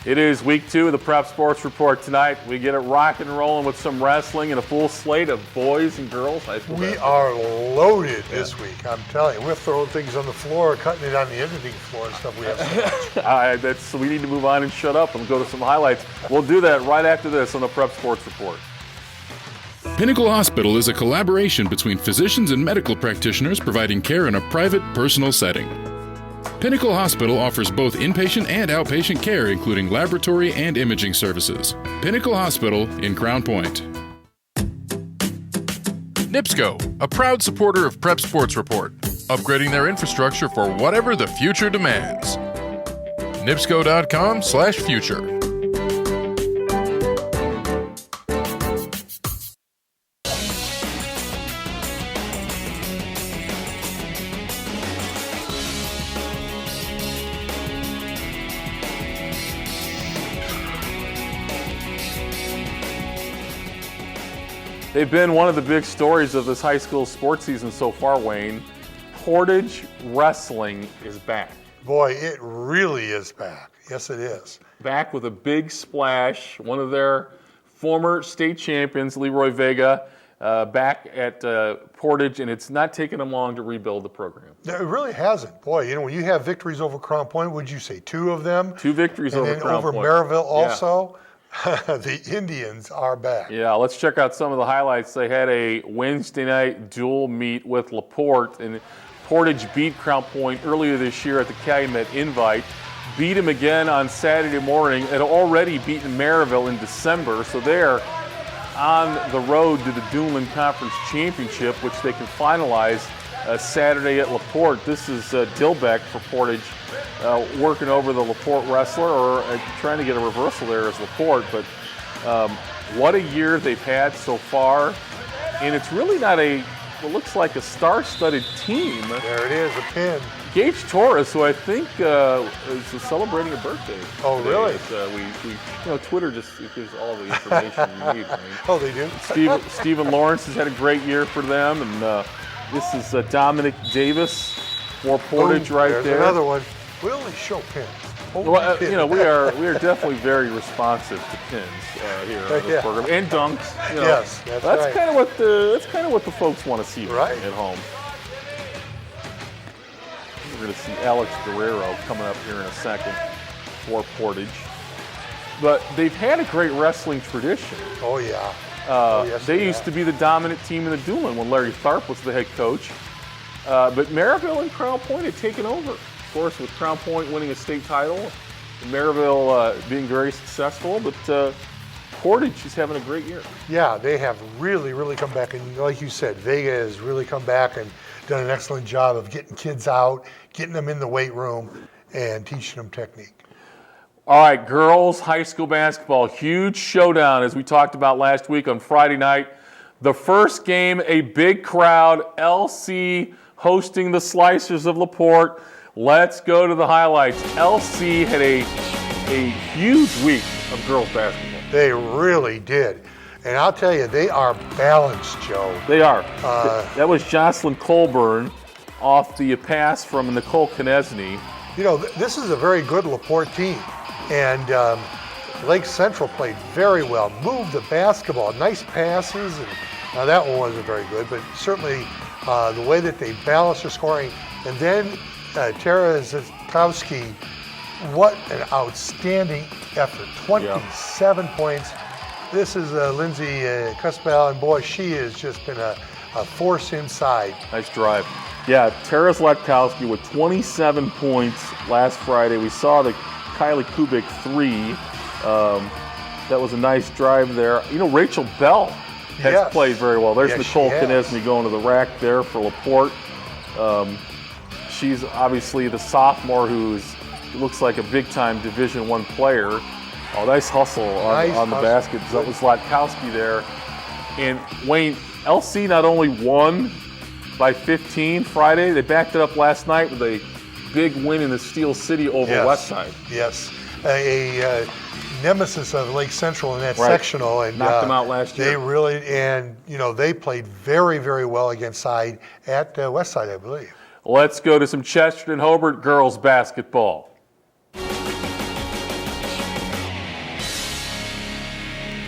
It is week 2 of the Prep Sports Report tonight. We get it rocking and rolling with some wrestling and a full slate of boys and girls high school We are loaded this week, I'm telling you. We're throwing things on the floor, cutting it on the editing floor and stuff. We have so much. We need to move on and shut up and go to some highlights. We'll do that right after this on the Prep Sports Report. Pinnacle Hospital is a collaboration between physicians and medical practitioners providing care in a private, personal setting. Pinnacle Hospital offers both inpatient and outpatient care, including laboratory and imaging services. Pinnacle Hospital in Crown Point. NIPSCO, a proud supporter of Prep Sports Report, upgrading their infrastructure for whatever the future demands. NIPSCO.com/future. They've been one of the big stories of this high school sports season so far, Wayne. Portage Wrestling is back. Boy, it really is back. Yes, it is. Back with a big splash. One of their former state champions, Leroy Vega, back at Portage, and it's not taken them long to rebuild the program. It really hasn't. Boy, you know, when you have victories over Crown Point, would you say 2 of them? 2 victories over Crown Point. And over Maryville also. The Indians are back. Yeah, let's check out some of the highlights. They had a Wednesday night dual meet with LaPorte, and Portage beat Crown Point earlier this year at the Calumet Invite. Beat him again on Saturday morning. Had already beaten Maryville in December, so they're on the road to the Duneland Conference Championship, which they can finalize Saturday at LaPorte. This is Dilbeck for Portage, working over the LaPorte wrestler, or trying to get a reversal there as LaPorte. But what a year they've had so far, and it's really not what looks like a star-studded team. There it is, a pin. Gage Torres, who I think is celebrating a birthday. Oh, today. really? Twitter just gives all the information you need. Right? Oh, they do? Stephen Lawrence has had a great year for them, and this is Dominic Davis for Portage right there. There's another one. We only show pins. Well, we are definitely very responsive to pins here on this program, and dunks. Yes, that's right. That's kind of what the folks want to see right at home. We're going to see Alex Guerrero coming up here in a second for Portage, but they've had a great wrestling tradition. Oh yeah. Yes, they used to be the dominant team in the Duneland when Larry Tharp was the head coach, but Maryville and Crown Point had taken over. Of course, with Crown Point winning a state title, and Maryville being very successful, but Portage is having a great year. Yeah, they have really, really come back. And like you said, Vega has really come back and done an excellent job of getting kids out, getting them in the weight room, and teaching them technique. All right, girls high school basketball, huge showdown as we talked about last week on Friday night. The first game, a big crowd, LC hosting the Slicers of LaPorte. Let's go to the highlights. LC had a huge week of girls basketball. They really did. And I'll tell you, they are balanced, Joe. They are. That was Jocelyn Colburn off the pass from Nicole Knesny. You know, this is a very good LaPorte team. And Lake Central played very well, moved the basketball, nice passes. And now that one wasn't very good, but certainly the way that they balanced their scoring. And then Tara Zykowski, what an outstanding effort. 27 points. This is Lindsay Cuspel, and boy, she has just been a force inside. Nice drive. Yeah, Tara Zykowski with 27 points last Friday. We saw the Kylie Kubik 3. That was a nice drive there. You know, Rachel Bell has played very well. There's Nicole Knesny going to the rack there for LaPorte. She's obviously the sophomore who looks like a big-time Division I player. Oh, nice hustle on the basket. That was Zlatkowski there. And Wayne, LC not only won by 15 Friday, they backed it up last night with a big win in the Steel City over Westside. Yes, a nemesis of Lake Central in that sectional, and knocked them out last year. They really, and you know, they played very, very well against Side at Westside, I believe. Let's go to some Chesterton Hobart girls basketball.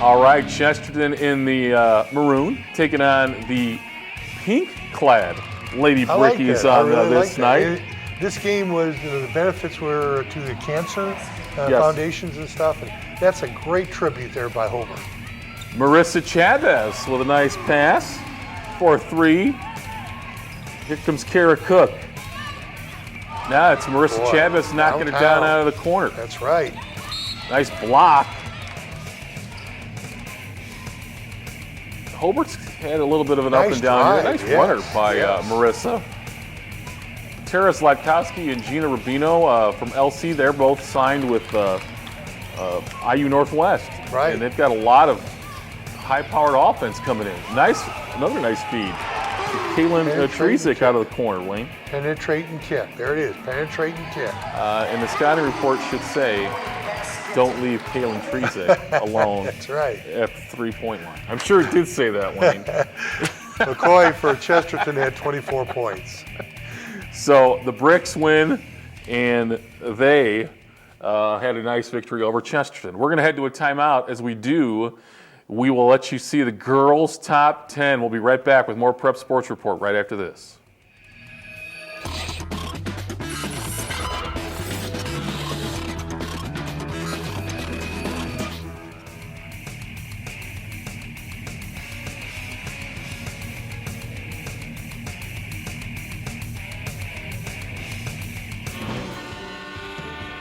All right, Chesterton in the maroon, taking on the pink-clad Lady I like Brickies that. I on really this like that. night. This game was, the benefits were to the cancer Yes. foundations and stuff, and that's a great tribute there by Homer. Marissa Chavez with a nice pass for 3. Here comes Kara Cook. Now it's Marissa Boy, Chavez knocking it down downtown. out of the corner. That's right. Nice block. Hobart's had a little bit of an up Nice and down here. drive, Nice yes, runner by yes. Marissa. Tara Zlatkowski and Gina Rubino from LC, they're both signed with IU Northwest. Right. And they've got a lot of high-powered offense coming in. Another nice feed. Kaylin Trezick out of the corner, Wayne. Penetrate and kick. There it is. Penetrate and kick. And the scouting report should say, don't leave Kaylin Trezick alone That's right. at the 3-point line. I'm sure it did say that, Wayne. McCoy for Chesterton had 24 points. So the Bricks win, and they had a nice victory over Chesterton. We're going to head to a timeout. As we do, we will let you see the girls' top 10. We'll be right back with more Prep Sports Report right after this.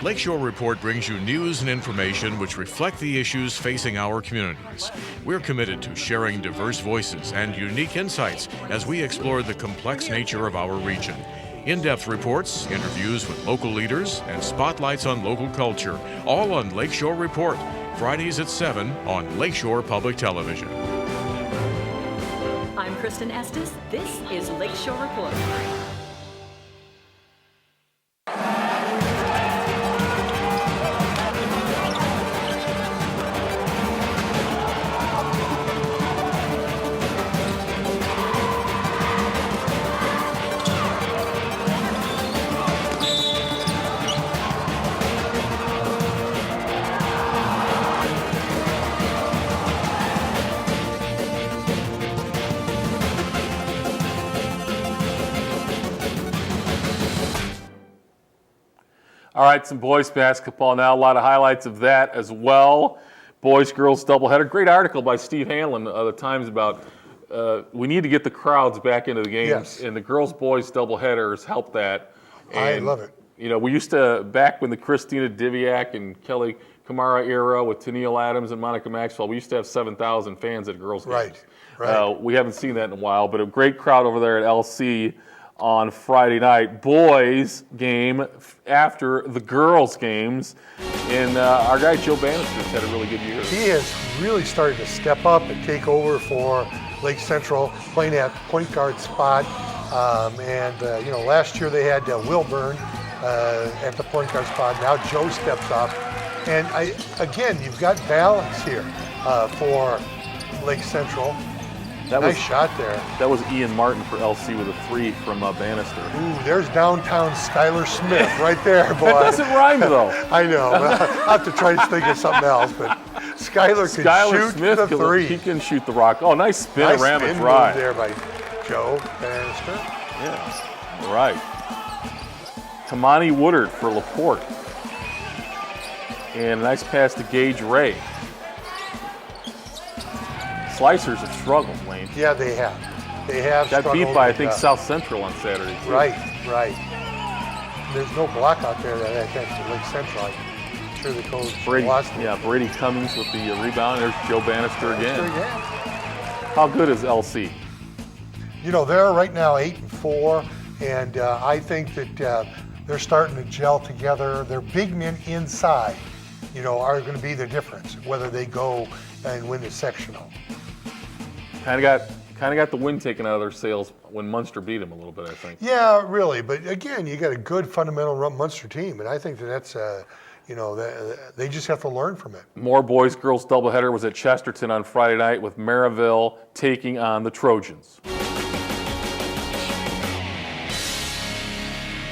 Lakeshore Report brings you news and information which reflect the issues facing our communities. We're committed to sharing diverse voices and unique insights as we explore the complex nature of our region. In-depth reports, interviews with local leaders, and spotlights on local culture, all on Lakeshore Report, Fridays at 7 on Lakeshore Public Television. I'm Kristen Estes. This is Lakeshore Report. All right, some boys basketball now. A lot of highlights of that as well. Boys-girls doubleheader. Great article by Steve Hanlon of the Times about we need to get the crowds back into the games. Yes. And the girls-boys doubleheaders help that. I love it. You know, we used to, back when the Christina Diviak and Kelly Kamara era with Tennille Adams and Monica Maxwell, we used to have 7,000 fans at girls' games. Right. We haven't seen that in a while, but a great crowd over there at LC on Friday night. Boys game after the girls games. And our guy Joe Bannister's had a really good year. He has really started to step up and take over for Lake Central, playing that point guard spot. Last year they had Will Byrne at the point guard spot. Now Joe steps up. And you've got balance here for Lake Central. Nice shot there. That was Ian Martin for LC with a 3 from Bannister. Ooh, there's downtown Skylar Smith right there, boy. That doesn't rhyme, though. I know. But I'll have to try to think of something else. But Skylar can shoot Smith the three. He can shoot the rock. Oh, nice spin around spin the drive. move there by Joe Bannister. Yeah, all right. Tamani Woodard for LaPorte. And a nice pass to Gage Ray. Slicers have struggled, Wayne. Yeah, they have. They have Got struggled beat by, I with, think, South Central on Saturday, too. Right. There's no block out there that against Lake Central. I'm sure the coach lost it. Yeah, Brady Cummings with the rebound. There's Joe Bannister again. Bannister again. How good is LC? You know, they're right now 8-4, and I think that they're starting to gel together. Their big men inside, are going to be the difference, whether they go and win the sectional. Kind of got the wind taken out of their sails when Munster beat them a little bit, I think. Yeah, really. But again, you got a good fundamental Munster team, and I think that's they just have to learn from it. More boys-girls doubleheader was at Chesterton on Friday night with Maryville taking on the Trojans.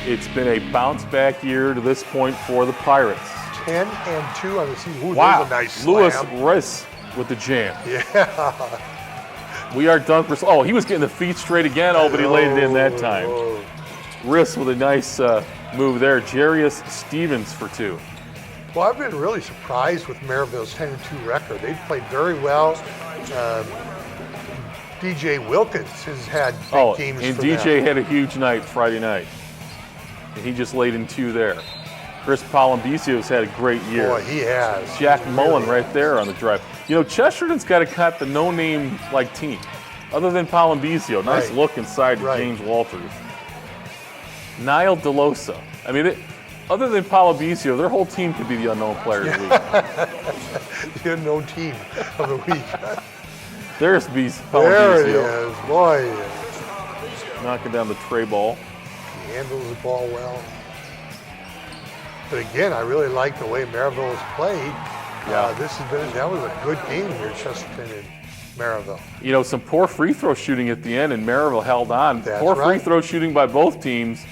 It's been a bounce-back year to this point for the Pirates. 10-2 on the season. Ooh, Wow, there's a nice Lewis slam. Riss with the jam. Yeah. We are done for. Oh, he was getting the feet straight again. Oh, but he laid it in that time. Oh. Riss with a nice move there. Jarius Stevens for 2. Well, I've been really surprised with Maryville's 10-2 record. They've played very well. DJ Wilkins has had big games and for DJ them. had a huge night Friday night. And he just laid in 2 there. Chris Palambicio's had a great year. Boy, he has. Jack He Mullen really right there on the drive. You know, Chesterton's got to cut the no-name like team. Other than Palambicio. Nice Right. look inside to Right. James Walters. Niall DeLosa. I mean, other than Palambicio, their whole team could be the unknown player of the week. The unknown team of the week. There's Beast There it Palambicio. is. Boy, Knocking down the tray ball. he handles the ball well. But again, I really like the way Maryville has played. Yeah. That was a good game here, Chesterton and Maryville. You know, some poor free throw shooting at the end, and Maryville held on. That's Poor free right. throw shooting by both teams.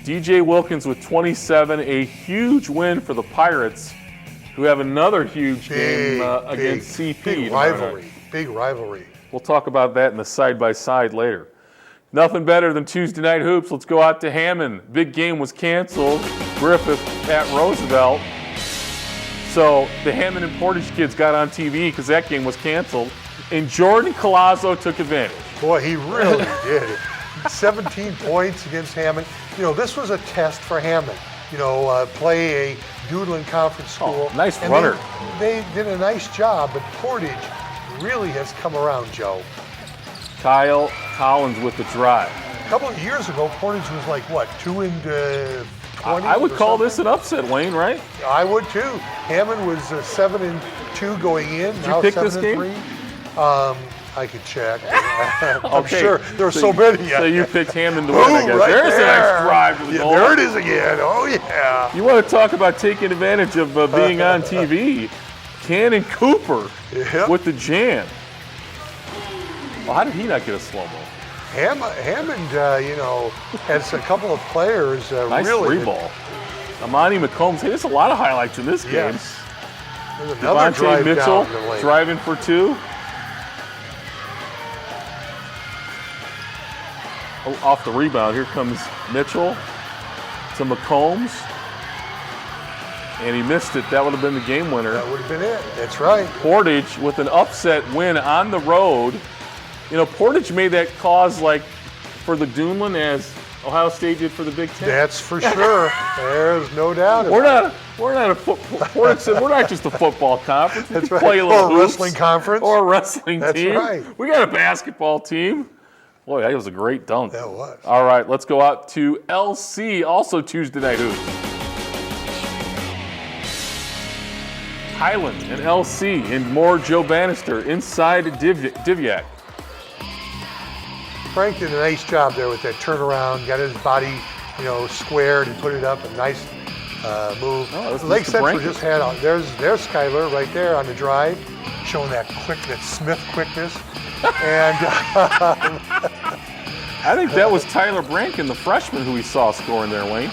DJ Wilkins with 27, a huge win for the Pirates, who have another huge game against CP. Big tomorrow night. rivalry. Big rivalry. We'll talk about that in the side-by-side later. Nothing better than Tuesday Night Hoops. Let's go out to Hammond. Big game was canceled. Griffith at Roosevelt. So the Hammond and Portage kids got on TV because that game was canceled. And Jordan Collazo took advantage. Boy, he really did. 17 points against Hammond. You know, this was a test for Hammond. You know, play a Doodlin Conference school. Oh, nice And runner. They did a nice job, but Portage really has come around, Joe. Kyle Collins with the drive. A couple of years ago, Portage was like, what, 2-20? I would or call something? this an upset, Wayne, right? I would too. Hammond was 7-2 going in. Did you now pick this 7-3. I could check. I'm Okay. sure there are so many. So you picked Hammond to win, I Boom, guess. right There's a there. nice drive to the Yeah, goal. there it is again. Oh, yeah. You want to talk about taking advantage of being on TV? Cannon Cooper Yep. with the jam. Well, how did he not get a slow-mo? Hammond, you know, has a couple of players Nice really. three ball. Amani McCombs. Hey, there's a lot of highlights in this game. Yes. There's another Devontae drive Mitchell down the lane. driving for 2. Oh, off the rebound, here comes Mitchell to McCombs. And he missed it. That would have been the game winner. That would have been it. That's right. Portage with an upset win on the road. You know, Portage made that cause like for the Duneland as Ohio State did for the Big Ten. That's for sure. There's no doubt. We're about it. not a football. Portage said we're not just a football conference. We That's can right. play a little Or a hoops, wrestling conference. or a wrestling That's team. right. We got a basketball team. Boy, that was a great dunk. That was. All right, let's go out to LC, also Tuesday Night Hoops. Highland and LC and more Joe Bannister inside Diviak. Frank did a nice job there with that turnaround. Got his body, you know, squared and put it up. A nice move. Oh, this is Lake Mr. Central Brankin. just had. There's Skyler right there on the drive, showing that Smith quickness. And I think that was Tyler Brankin, the freshman who we saw scoring there, Wayne,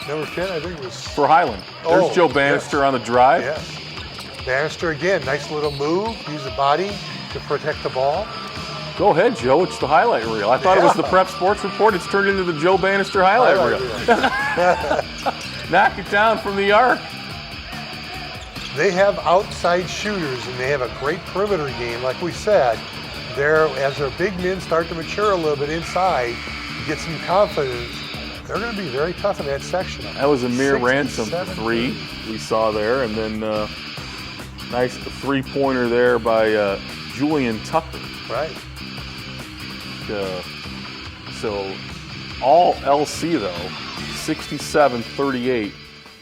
number 10, I think it was. for Highland. There's Oh, Joe Bannister yes. on the drive. Yes. Bannister again, nice little move. Use the body to protect the ball. Go ahead, Joe. It's the highlight reel. I thought it was the Prep Sports Report. It's turned into the Joe Bannister highlight reel. Knock it down from the arc. They have outside shooters and they have a great perimeter game. Like we said, as their big men start to mature a little bit inside, get some confidence, they're going to be very tough in that section. That was Amir 67. Ransom for 3 we saw there. And then nice three-pointer there by Julian Tucker. Right. So all LC, though, 67-38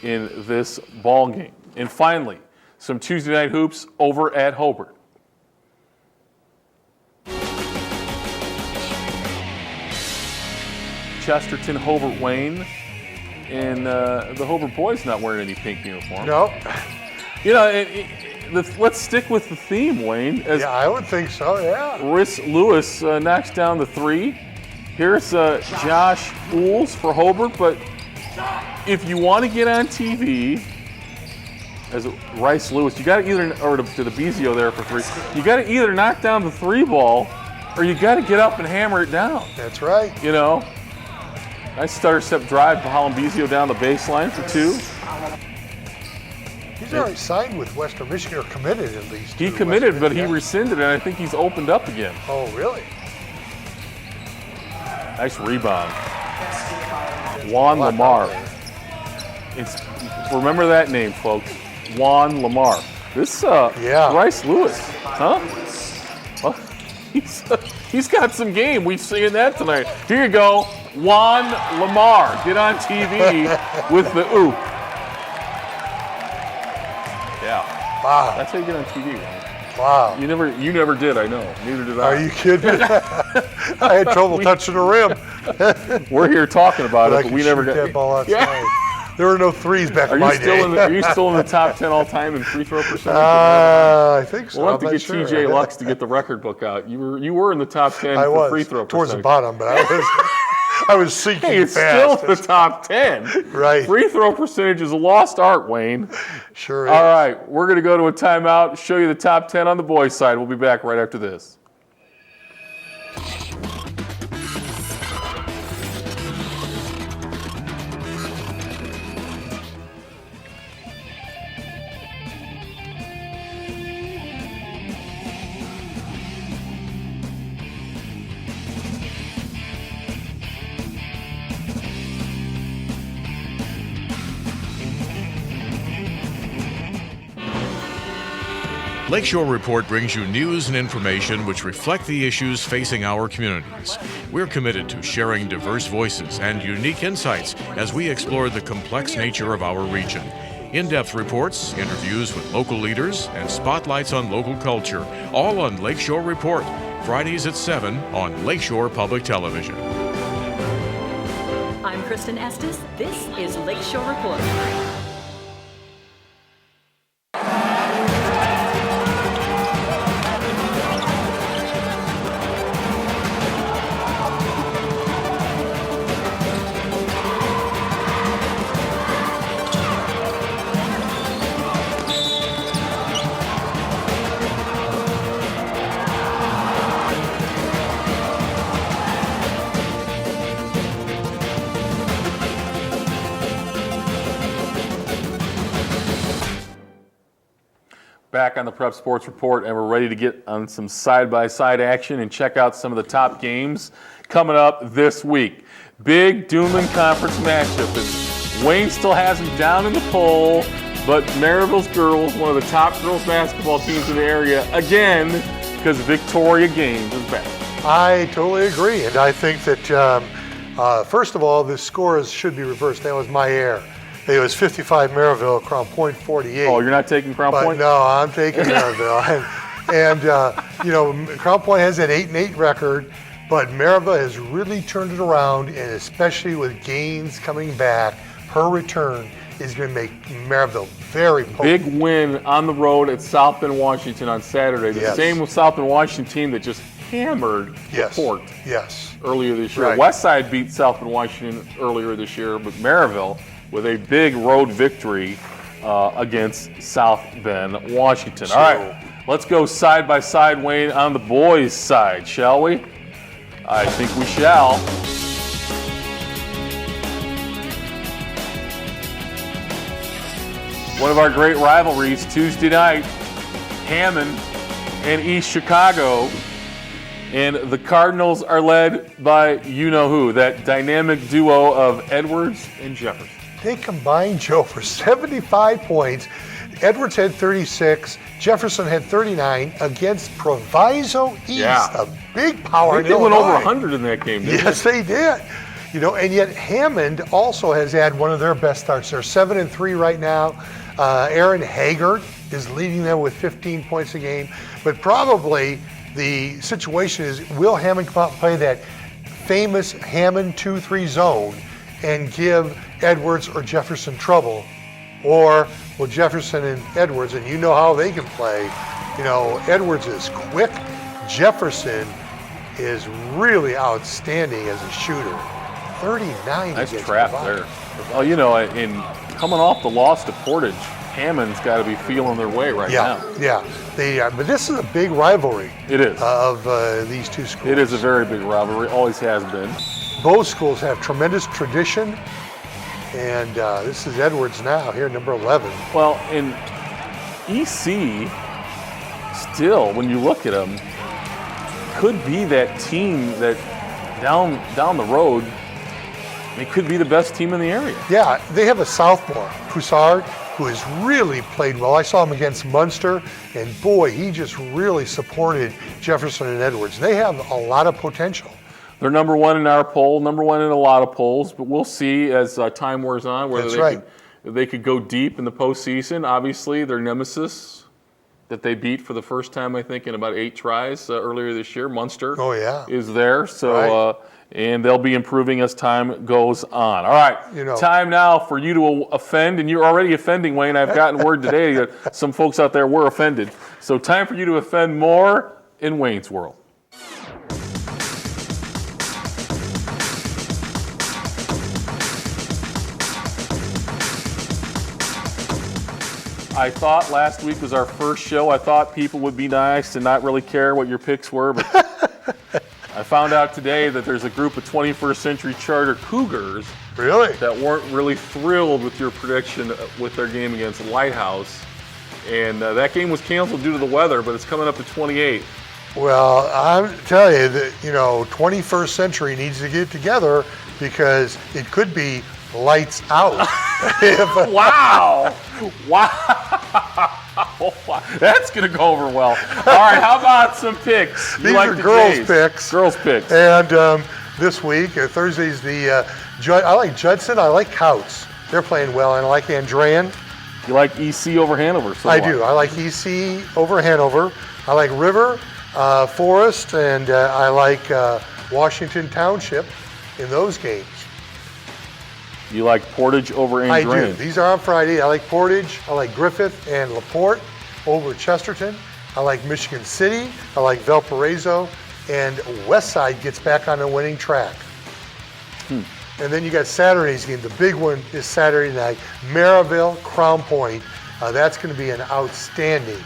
in this ball game. And finally, some Tuesday Night Hoops over at Hobart. Chesterton, Hobart, Wayne, and the Hobart boys not wearing any pink uniform. No. You know, let's stick with the theme, Wayne. As Yeah, I would think so, yeah. Riss Lewis knocks down the 3. Here's Josh Ools for Hobart, but if you want to get on TV, as Rice Lewis. You got to either, or to the Bezio there for three. You got to either knock down the three ball, or you got to get up and hammer it down. That's right. You know, nice stutter step drive. Holland Bezio down the baseline for two. He's already signed with Western Michigan, or committed at least. He to committed, Western but he Michigan. rescinded, and I think he's opened up again. Oh, really? Nice rebound. Juan Lamar. Remember that name, folks. Juan Lamar. This Rice Lewis, huh? Well, he's got some game. We've seen that tonight. Here you go, Juan Lamar. Get on TV with the oop. Yeah. Wow. That's how you get on TV, right? Wow. You never did, I know. Neither did I. Are you kidding? I had trouble touching the rim. We're here talking about But I it, but could we never shoot got. that ball outside. Yeah. There were no threes back Are in you my still day. are you still in the top 10 all time in free throw percentage? I think so. We'll have to I'm get not TJ sure. Lux to get the record book out. You were in the top 10 I for was free throw towards the percentage. bottom, but I was sinking Hey, it's fast. still in the top 10. Right. Free throw percentage is a lost art, Wayne. Sure is. All right, we're going to go to a timeout, show you the top 10 on the boys' side. We'll be back right after this. Lakeshore Report brings you news and information which reflect the issues facing our communities. We're committed to sharing diverse voices and unique insights as we explore the complex nature of our region. In-depth reports, interviews with local leaders, and spotlights on local culture, all on Lakeshore Report, Fridays at 7 on Lakeshore Public Television. I'm Kristen Estes. This is Lakeshore Report. Back on the Prep Sports Report, and we're ready to get on some side-by-side action and check out some of the top games coming up this week. Big Duneland Conference matchup. And Wayne still has them down in the poll, but Maryville's girls, one of the top girls basketball teams in the area, again, because Victoria Gaines is back. I totally agree, and I think that first of all, the scores should be reversed. That was my error. It was 55 Maryville, Crown Point 48. Oh, you're not taking Crown But Point? no, I'm taking Maryville. and you know, Crown Point has an 8-8 record, but Maryville has really turned it around, and especially with Gaines coming back, her return is going to make Maryville very potent. Big win on the road at South Bend, Washington on Saturday. The Yes. same with South Bend, Washington team that just hammered LaPorte Yes. earlier this year. Right. Westside beat South Bend, Washington earlier this year, but Maryville with a big road victory against South Bend, Washington. All right, let's go side by side, Wayne, on the boys' side, shall we? I think we shall. One of our great rivalries, Tuesday night, Hammond and East Chicago. And the Cardinals are led by you-know-who, that dynamic duo of Edwards and Jefferson. They combined, Joe, for 75 points. Edwards had 36, Jefferson had 39 against Proviso East, Yeah. a big power in They went over Illinois. 100 in that game, didn't Yes, they did. You know, and yet Hammond also has had one of their best starts. They're 7-3 right now. Aaron Haggard is leading them with 15 points a game. But probably the situation is, will Hammond come out and play that famous Hammond 2-3 zone and give Edwards or Jefferson trouble? Or will Jefferson and Edwards, and you know how they can play, you know, Edwards is quick, Jefferson is really outstanding as a shooter. 39 Nice against trap Proviso. there. Oh, you know, in coming off the loss to Portage Hammond's got to be feeling their way right Yeah, now. yeah. But this is a big rivalry It is. of these two schools. It is a very big rivalry, always has been. Both schools have tremendous tradition, and this is Edwards now, here, number 11. Well, in EC, still, when you look at them, could be that team that down the road, they could be the best team in the area. Yeah, they have a sophomore, Poussard, who has really played well. I saw him against Munster, and boy, he just really supported Jefferson and Edwards. They have a lot of potential. They're number one in our poll, number one in a lot of polls, but we'll see as time wears on whether That's they could go deep in the postseason. Obviously, their nemesis that they beat for the first time, I think, in about 8 tries earlier this year, Munster, Oh, yeah. is there. So, Right. and they'll be improving as time goes on. All right, You know. time now for you to offend, and you're already offending, Wayne. I've gotten word today that some folks out there were offended. So time for you to offend more in Wayne's World. I thought last week was our first show. I thought people would be nice and not really care what your picks were, but I found out today that there's a group of 21st Century Charter Cougars Really? that weren't really thrilled with your prediction with their game against Lighthouse. And that game was canceled due to the weather, but it's coming up to 28. Well, I'm telling you that, 21st Century needs to get together because it could be lights out. Wow! Wow! That's going to go over well. All right, how about some picks? You These like are the girls' Jays. picks. Girls' picks. And this week, Thursday's the I like Judson. I like Couts. They're playing well, and I like Andrean. You like EC over Hanover? So I what? do. I like EC over Hanover. I like River, Forest, and I like Washington Township in those games. You like Portage over I Andrean? do. These are on Friday. I like Portage. I like Griffith and LaPorte over Chesterton. I like Michigan City. I like Valparaiso. And Westside gets back on the winning track. And then you got Saturday's game. The big one is Saturday night. Maryville, Crown Point. That's going to be an outstanding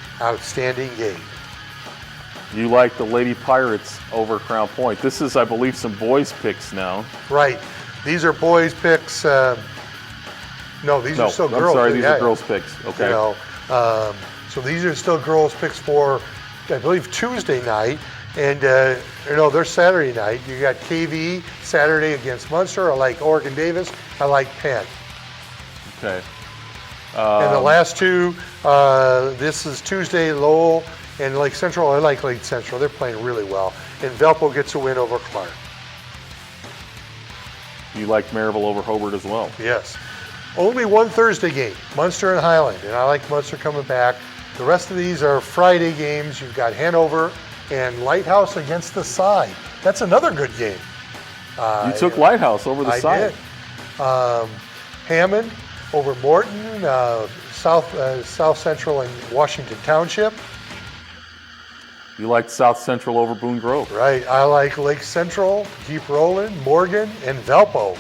game. You like the Lady Pirates over Crown Point. This is, I believe, some boys' picks now. Right. These are boys' picks. No, these are still I'm girls. sorry, these Yeah. are girls' picks. Okay. So these are still girls' picks for, I believe, Tuesday night. And, they're Saturday night. You got KV Saturday against Munster. I like Oregon Davis. I like Penn. Okay. And the last two, this is Tuesday, Lowell and Lake Central. I like Lake Central. They're playing really well. And Valpo gets a win over Clark. You like Maryville over Hobart as well. Yes. Only one Thursday game, Munster and Highland. And I like Munster coming back. The rest of these are Friday games. You've got Hanover and Lighthouse against the Side. That's another good game. You took Lighthouse over the I side. did. Hammond over Morton, South Central and Washington Township. You like South Central over Boone Grove. Right. I like Lake Central, Keep Rolling, Morgan, and Valpo.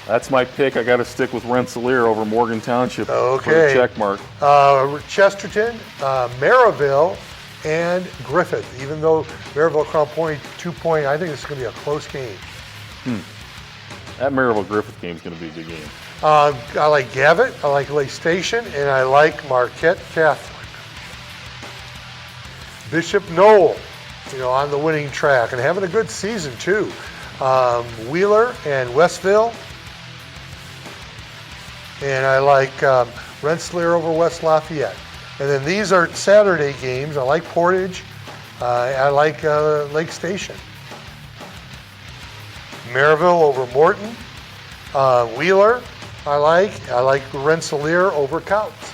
That's my pick. I got to stick with Rensselaer over Morgan Township for the Okay. check mark. Chesterton, Maryville, and Griffith. Even though Maryville Crown Point 2-point, I think it's going to be a close game. That Maryville Griffith game is going to be a good game. I like Gavitt, I like Lake Station, and I like Marquette Catholic. Bishop Knoll, on the winning track and having a good season too. Wheeler and Westville. And I like Rensselaer over West Lafayette. And then these are Saturday games. I like Portage. I like Lake Station. Maryville over Morton. Wheeler, I like Rensselaer over Couts.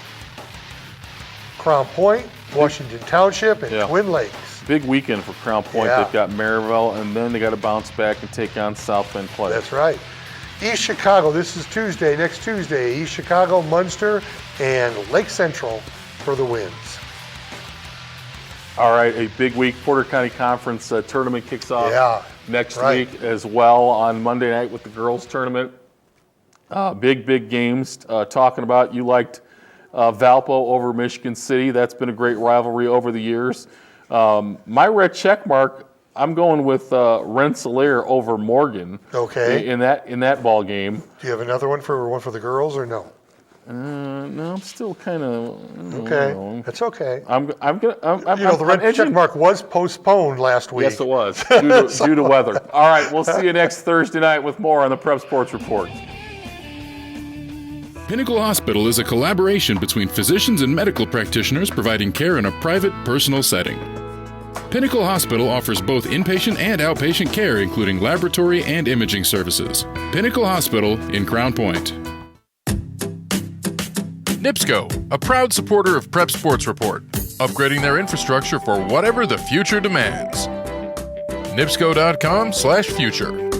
Crown Point, Washington Township, and Yeah. Twin Lakes. Big weekend for Crown Point. Yeah. They've got Maryville, and then they got to bounce back and take on South Bend Pledge. That's right. East Chicago, this is Tuesday, next Tuesday. East Chicago, Munster, and Lake Central for the wins. All right, a big week. Porter County Conference tournament kicks off Yeah, next right. week as well on Monday night with the girls tournament. big games. Talking about, you liked Valpo over Michigan City. That's been a great rivalry over the years. My red check mark, I'm going with Rensselaer over Morgan. Okay. In that ball game. Do you have another one for the girls or no? No, I'm still kind of. Okay, that's okay. The red check mark was postponed last week. Yes, it was due to weather. All right, we'll see you next Thursday night with more on the Prep Sports Report. Pinnacle Hospital is a collaboration between physicians and medical practitioners providing care in a private, personal setting. Pinnacle Hospital offers both inpatient and outpatient care, including laboratory and imaging services. Pinnacle Hospital in Crown Point. NIPSCO, a proud supporter of Prep Sports Report, upgrading their infrastructure for whatever the future demands. NIPSCO.com/future.